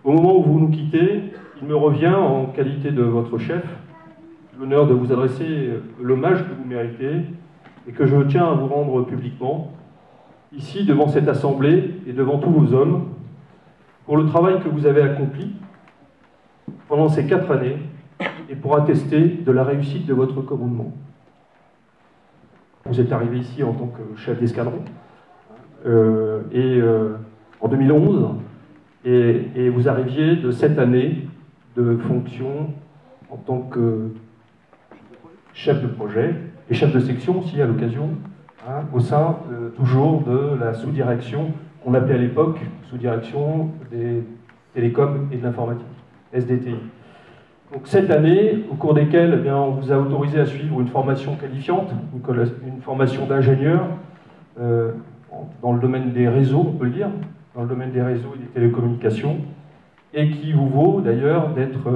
Au moment où vous nous quittez, il me revient, en qualité de votre chef, l'honneur de vous adresser l'hommage que vous méritez et que je tiens à vous rendre publiquement, ici devant cette assemblée et devant tous vos hommes, pour le travail que vous avez accompli pendant ces 4 années et pour attester de la réussite de votre commandement. Vous êtes arrivé ici en tant que chef d'escadron en 2011 et vous arriviez de 7 années de fonction en tant que chef de projet et chef de section aussi à l'occasion, au sein toujours de la sous-direction qu'on appelait à l'époque sous-direction des télécoms et de l'informatique, SDTI. Donc 7 années, au cours desquelles eh bien, on vous a autorisé à suivre une formation qualifiante, une formation d'ingénieur dans le domaine des réseaux, on peut le dire, dans le domaine des réseaux et des télécommunications, et qui vous vaut d'ailleurs d'être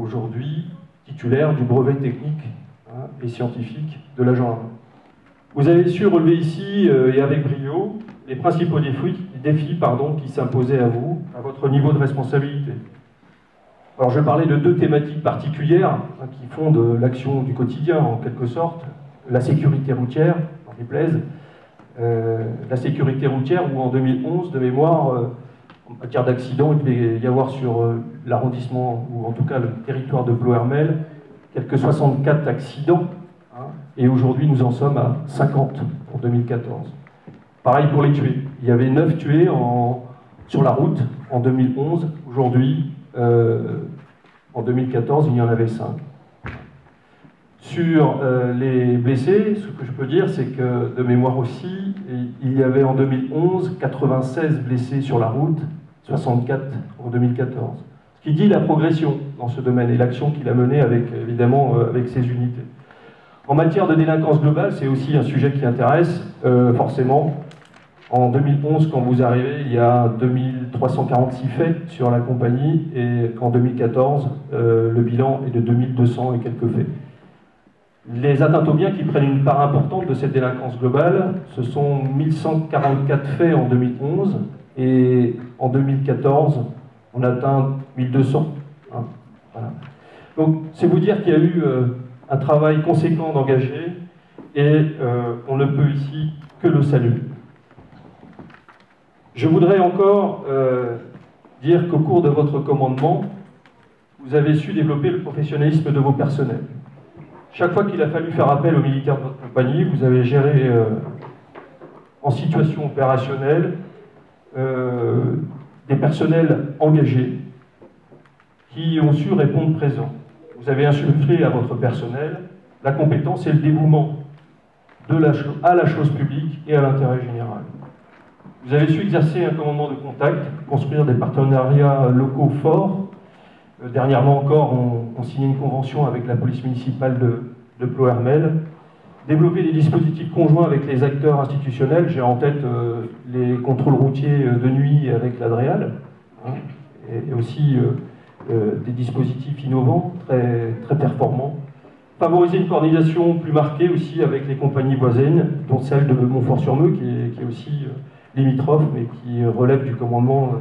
aujourd'hui titulaire du brevet technique et scientifique de la gendarmerie. Vous avez su relever ici, et avec brio, les principaux défis qui s'imposaient à vous, à votre niveau de responsabilité. Alors je vais parler de 2 thématiques particulières qui font de l'action du quotidien, en quelque sorte. La sécurité routière, en déplaise. La sécurité routière, où en 2011, de mémoire, en matière d'accident, il devait y avoir sur l'arrondissement, ou en tout cas le territoire de Ploërmel, quelques 64 accidents. Et aujourd'hui, nous en sommes à 50 pour 2014. Pareil pour les tués. Il y avait 9 tués sur la route en 2011. Aujourd'hui, en 2014, il y en avait 5. Sur les blessés, ce que je peux dire, c'est que, de mémoire aussi, il y avait en 2011 96 blessés sur la route, 64 en 2014. Ce qui dit la progression dans ce domaine et l'action qu'il a menée avec, évidemment, avec ses unités. En matière de délinquance globale, c'est aussi un sujet qui intéresse, forcément. En 2011, quand vous arrivez, il y a 2346 faits sur la compagnie, et qu'en 2014, le bilan est de 2200 et quelques faits. Les atteintes aux biens qui prennent une part importante de cette délinquance globale, ce sont 1144 faits en 2011, et en 2014, on atteint 1200. Voilà. Donc, c'est vous dire qu'il y a eu un travail conséquent d'engagé, et on ne peut ici que le saluer. Je voudrais encore dire qu'au cours de votre commandement, vous avez su développer le professionnalisme de vos personnels. Chaque fois qu'il a fallu faire appel aux militaires de votre compagnie, vous avez géré en situation opérationnelle des personnels engagés qui ont su répondre présent. Vous avez insufflé à votre personnel la compétence et le dévouement à la chose publique et à l'intérêt général. Vous avez su exercer un commandement de contact, construire des partenariats locaux forts. Dernièrement encore, on signait une convention avec la police municipale de Ploërmel. Développer des dispositifs conjoints avec les acteurs institutionnels. J'ai en tête les contrôles routiers de nuit avec l'Adréal, et aussi des dispositifs innovants, très performants. Favoriser une coordination plus marquée aussi avec les compagnies voisines, dont celle de Montfort-sur-Meux, qui est aussi limitrophe, mais qui relève du commandement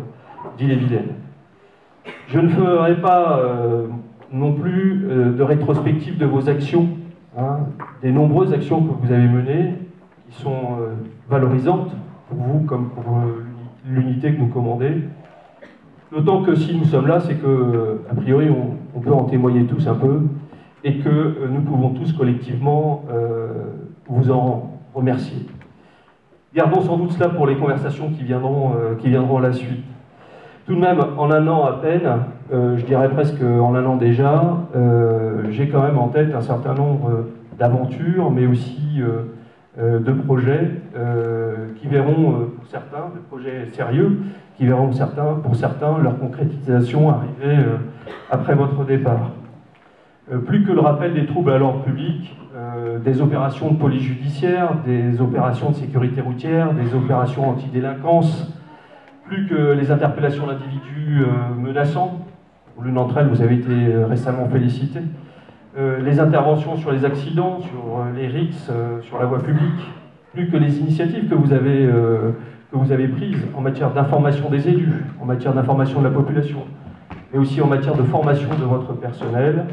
d'Ille-et-Vilaine. Je ne ferai pas non plus de rétrospective de vos actions, des nombreuses actions que vous avez menées, qui sont valorisantes pour vous comme pour l'unité que vous commandez. D'autant que si nous sommes là, c'est que, a priori, on peut en témoigner tous un peu, et que nous pouvons tous collectivement vous en remercier. Gardons sans doute cela pour les conversations qui viendront à la suite. Tout de même, en un an à peine, je dirais presque en un an déjà, j'ai quand même en tête un certain nombre d'aventures, mais aussi de projets qui verront, pour certains, de projets sérieux, qui verront pour certains leur concrétisation arriver après votre départ. Plus que le rappel des troubles à l'ordre public, des opérations de police judiciaire, des opérations de sécurité routière, des opérations anti-délinquance, plus que les interpellations d'individus menaçants, pour l'une d'entre elles vous avez été récemment félicité, les interventions sur les accidents, sur les RICS, sur la voie publique, plus que les initiatives que vous avez prises en matière d'information des élus, en matière d'information de la population, mais aussi en matière de formation de votre personnel.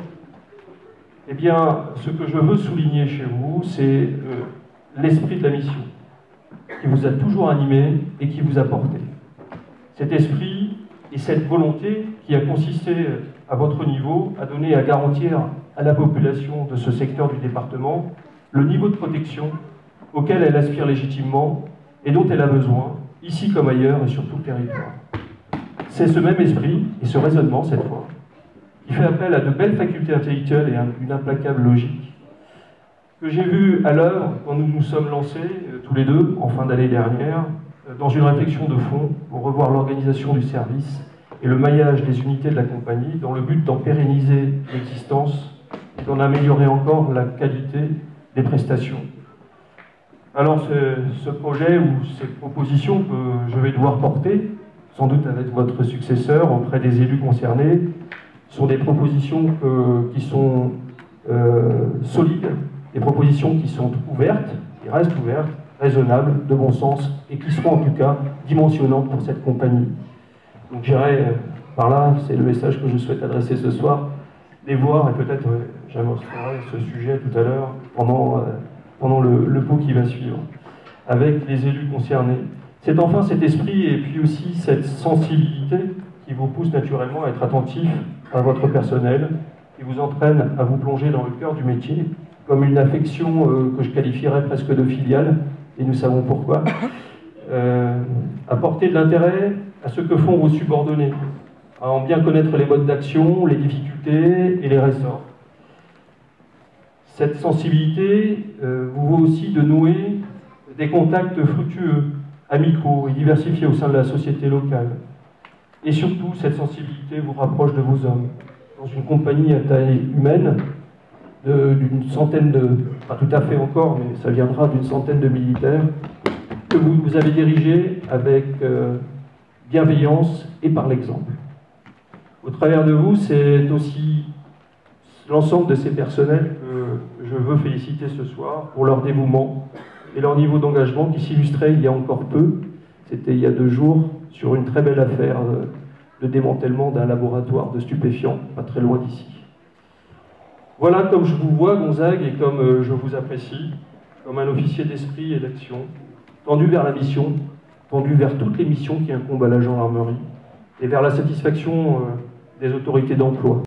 Eh bien, ce que je veux souligner chez vous, c'est l'esprit de la mission, qui vous a toujours animé et qui vous a porté. Cet esprit et cette volonté qui a consisté à votre niveau à donner et à garantir à la population de ce secteur du département le niveau de protection auquel elle aspire légitimement et dont elle a besoin, ici comme ailleurs et sur tout le territoire. C'est ce même esprit et ce raisonnement, cette fois, qui fait appel à de belles facultés intellectuelles et à une implacable logique, que j'ai vu à l'œuvre quand nous nous sommes lancés, tous les deux, en fin d'année dernière, dans une réflexion de fond pour revoir l'organisation du service et le maillage des unités de la compagnie dans le but d'en pérenniser l'existence et d'en améliorer encore la qualité des prestations. Alors ce projet ou ces propositions que je vais devoir porter, sans doute avec votre successeur auprès des élus concernés, sont des propositions qui sont solides, des propositions qui sont ouvertes, qui restent ouvertes, raisonnables, de bon sens, et qui seront en tout cas dimensionnantes pour cette compagnie. Donc j'irai par là, c'est le message que je souhaite adresser ce soir, les voir, et peut-être j'amorcerai ce sujet tout à l'heure pendant le pot qui va suivre, avec les élus concernés. C'est enfin cet esprit et puis aussi cette sensibilité qui vous pousse naturellement à être attentif à votre personnel, qui vous entraîne à vous plonger dans le cœur du métier, comme une affection que je qualifierais presque de filiale, et nous savons pourquoi, à porter de l'intérêt à ce que font vos subordonnés, à en bien connaître les modes d'action, les difficultés et les ressorts. Cette sensibilité vous vaut aussi de nouer des contacts fructueux, amicaux et diversifiés au sein de la société locale. Et surtout, cette sensibilité vous rapproche de vos hommes. Dans une compagnie à taille humaine, d'une centaine pas tout à fait encore, mais ça viendra d'une centaine de militaires, que vous avez dirigés avec bienveillance et par l'exemple. Au travers de vous, c'est aussi l'ensemble de ces personnels que je veux féliciter ce soir pour leur dévouement et leur niveau d'engagement qui s'illustrait il y a encore peu, c'était il y a 2 jours, sur une très belle affaire de démantèlement d'un laboratoire de stupéfiants, pas très loin d'ici. Voilà comme je vous vois, Gonzague, et comme je vous apprécie, comme un officier d'esprit et d'action, tendu vers la mission, tendu vers toutes les missions qui incombent à la gendarmerie, et vers la satisfaction des autorités d'emploi.